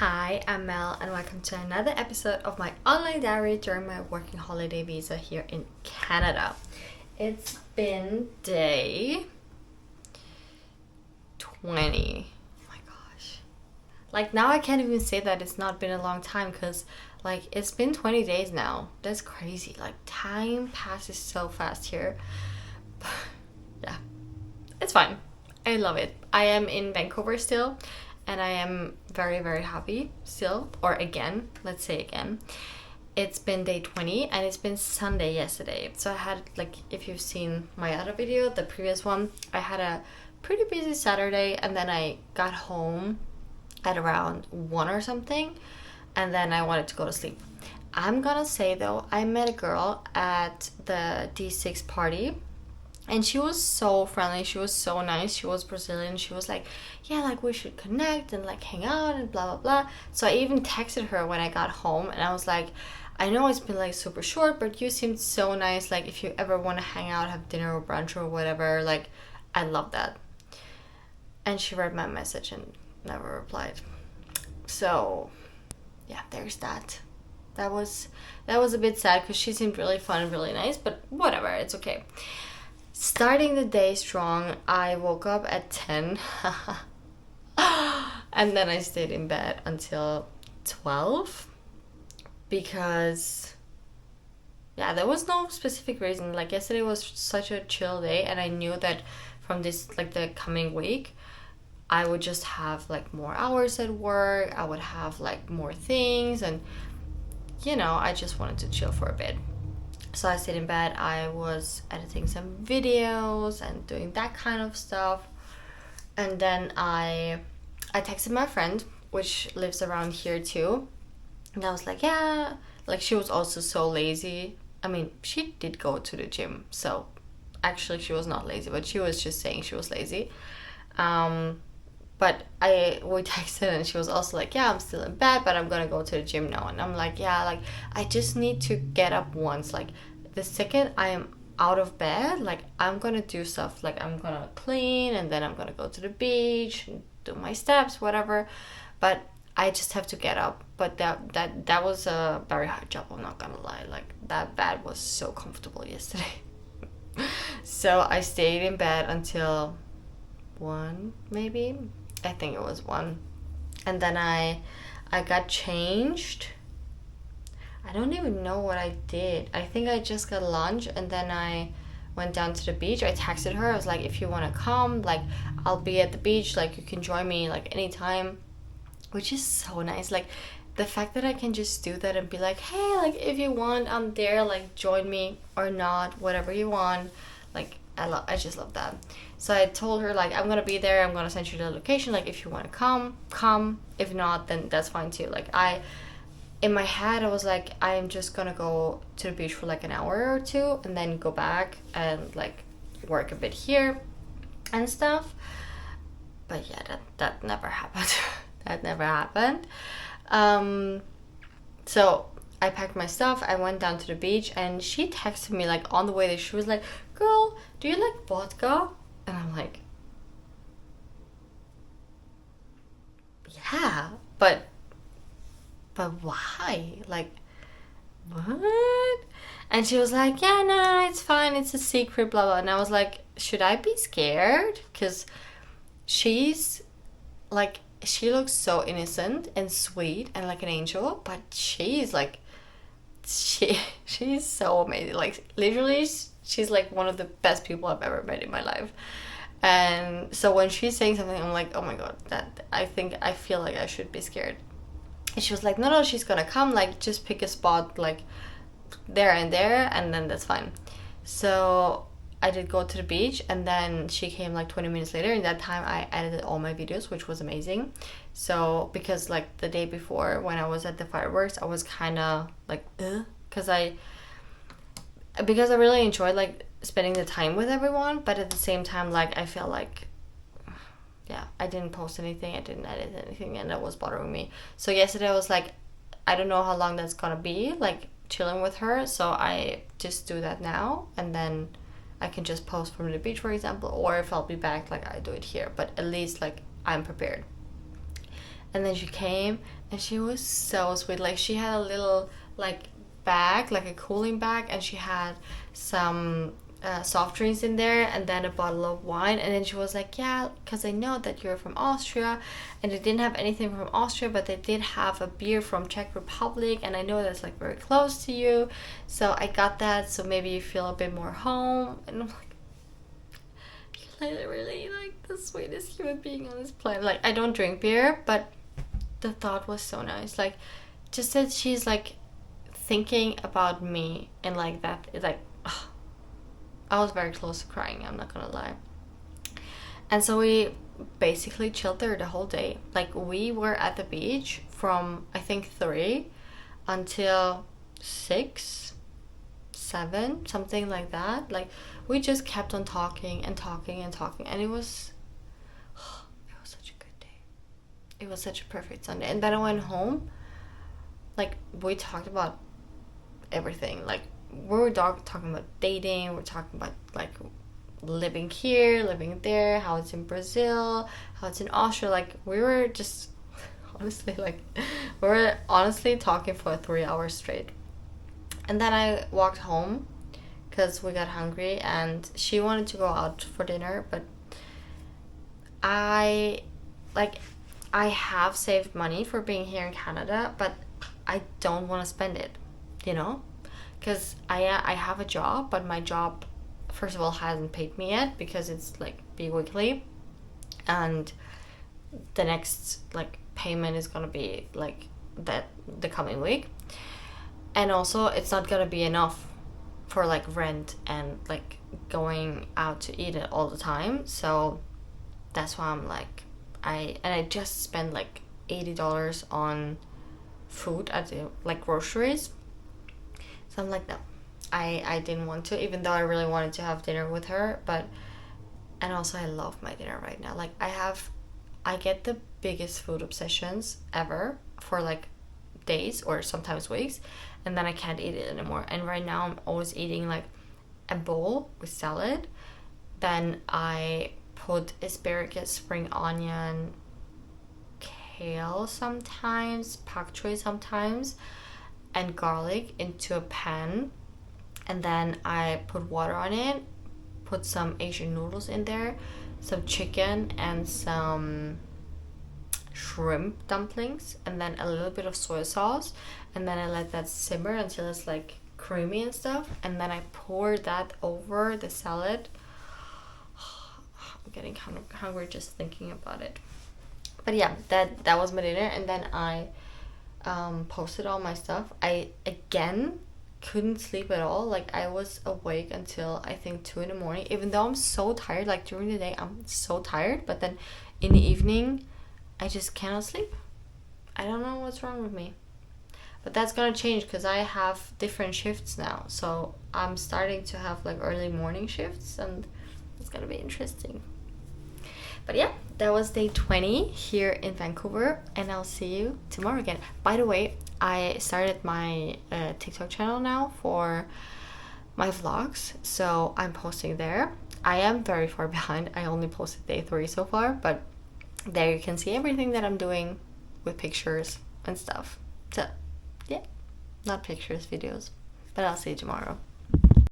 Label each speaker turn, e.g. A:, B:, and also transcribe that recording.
A: Hi, I'm Mel, and welcome to another episode of my online diary during my working holiday visa here in Canada. It's been day 20. Oh my gosh. Like, now I can't even say that it's not been a long time because, like, it's been 20 days now. That's crazy. Like, time passes so fast here. Yeah, it's fine. I love it. I am in Vancouver still. And I am very, very happy still, or again, let's say again. It's been day 20 and it's been Sunday yesterday. So I had, like, if you've seen my other video, the previous one, I had a pretty busy Saturday and then I got home at around 1 or something and then I wanted to go to sleep. I'm gonna say though, I met a girl at the D6 party. And she was so friendly, she was so nice, she was Brazilian, she was like, yeah, like we should connect and like hang out and blah, blah, blah. So I even texted her when I got home and I was like, I know it's been like super short, but you seemed so nice. Like if you ever want to hang out, have dinner or brunch or whatever, like I love that. And she read my message and never replied. So yeah, there's that. That was a bit sad because she seemed really fun and really nice, but whatever, it's okay. Starting the day strong, I woke up at 10 and then I stayed in bed until 12 because, yeah, there was no specific reason. Like yesterday was such a chill day and I knew that from this, like the coming week, I would just have like more hours at work, I would have like more things and, you know, I just wanted to chill for a bit. So I stayed in bed, I was editing some videos and doing that kind of stuff. And then I texted my friend, which lives around here too. And I was like, yeah, like she was also so lazy. I mean, she did go to the gym. So actually she was not lazy, but she was just saying she was lazy. But we texted and she was also like, yeah, I'm still in bed, but I'm gonna go to the gym now. And I'm like, yeah, like I just need to get up once. Like the second I am out of bed, like I'm gonna do stuff. Like I'm gonna clean and then I'm gonna go to the beach and do my steps, whatever. But I just have to get up. But that was a very hard job, I'm not gonna lie. Like that bed was so comfortable yesterday. So I stayed in bed until 1 maybe. I think it was 1. And then I got changed. I don't even know what I did. I think I just got lunch and then I went down to the beach. I texted her. I was like, if you want to come, like I'll be at the beach. Like you can join me like anytime. Which is so nice. Like the fact that I can just do that and be like, hey, like if you want, I'm there. Like join me or not, whatever you want. Like I just love that. So I told her like I'm gonna be there, I'm gonna send you the location, like if you want to come, if not then that's fine too. Like in my head I was like I am just gonna go to the beach for like an hour or two and then go back and like work a bit here and stuff, but yeah, that never happened. That never happened. So I packed my stuff, I went down to the beach and she texted me like on the way there. She was like, girl, do you like vodka? And I'm like, yeah, but why? Like, what? And she was like, yeah, no, it's fine, it's a secret, blah, blah. And I was like, should I be scared? Because she's like, she looks so innocent and sweet and like an angel, but she's like, she's so amazing. Like, literally, she's like one of the best people I've ever met in my life. And so when she's saying something, I'm like, oh my god, that I feel like I should be scared. And she was like, no, she's gonna come, like just pick a spot like there and then that's fine. So I did go to the beach and then she came like 20 minutes later. In that time I edited all my videos, which was amazing. So because like the day before when I was at the fireworks, I was kind of like because I really enjoyed like spending the time with everyone, but at the same time like I felt like, yeah, I didn't post anything, I didn't edit anything, and that was bothering me. So yesterday I was like, I don't know how long that's gonna be, like chilling with her, so I just do that now and then I can just post from the beach, for example, or if I'll be back, like I do it here, but at least like I'm prepared. And then she came and she was so sweet. Like she had a little like bag, like a cooling bag, and she had some soft drinks in there and then a bottle of wine. And then she was like, yeah, because I know that you're from Austria, and they didn't have anything from Austria, but they did have a beer from Czech Republic, and I know that's like very close to you, so I got that, so maybe you feel a bit more home. And I'm like, you're literally like the sweetest human being on this planet. Like, I don't drink beer, but the thought was so nice. Like, just that she's like thinking about me, and like that, it's like, ugh. I was very close to crying, I'm not gonna lie. And so we basically chilled there the whole day. Like, we were at the beach from I think 3 until 6, 7, something like that. Like, we just kept on talking and talking and talking, and it was such a good day. It was such a perfect Sunday. And then I went home. Like, we talked about everything. Like, we were talking about dating, we're talking about like living here, living there, how it's in Brazil, how it's in Austria. Like, we were just honestly like, we were honestly talking for 3 hours straight. And then I walked home because we got hungry, and she wanted to go out for dinner, but I have saved money for being here in Canada, but I don't want to spend it, you know? Because I have a job, but my job, first of all, hasn't paid me yet because it's like bi-weekly, and the next like payment is gonna be like that the coming week, and also it's not gonna be enough for like rent and like going out to eat it all the time. So that's why I'm like, I just spent like $80 on food at the like groceries. So I'm like, no, I didn't want to, even though I really wanted to have dinner with her. But, and also I love my dinner right now. Like, I get the biggest food obsessions ever for like days or sometimes weeks, and then I can't eat it anymore. And right now I'm always eating like a bowl with salad. Then I put asparagus, spring onion, kale sometimes, pak choy sometimes, and garlic into a pan, and then I put water on it, put some Asian noodles in there, some chicken, and some shrimp dumplings, and then a little bit of soy sauce, and then I let that simmer until it's like creamy and stuff, and then I pour that over the salad. I'm getting kind of hungry just thinking about it. But yeah, that was my dinner, and then I posted all my stuff. I again couldn't sleep at all. Like, I was awake until I think 2 in the morning, even though I'm so tired. Like, during the day I'm so tired, but then in the evening I just cannot sleep. I don't know what's wrong with me, but that's gonna change because I have different shifts now. So I'm starting to have like early morning shifts, and it's gonna be interesting. But yeah, that was day 20 here in Vancouver, and I'll see you tomorrow again. By the way, I started my TikTok channel now for my vlogs, so I'm posting there. I am very far behind. I only posted day 3 so far, but there you can see everything that I'm doing with pictures and stuff. So yeah, not pictures, videos. But I'll see you tomorrow.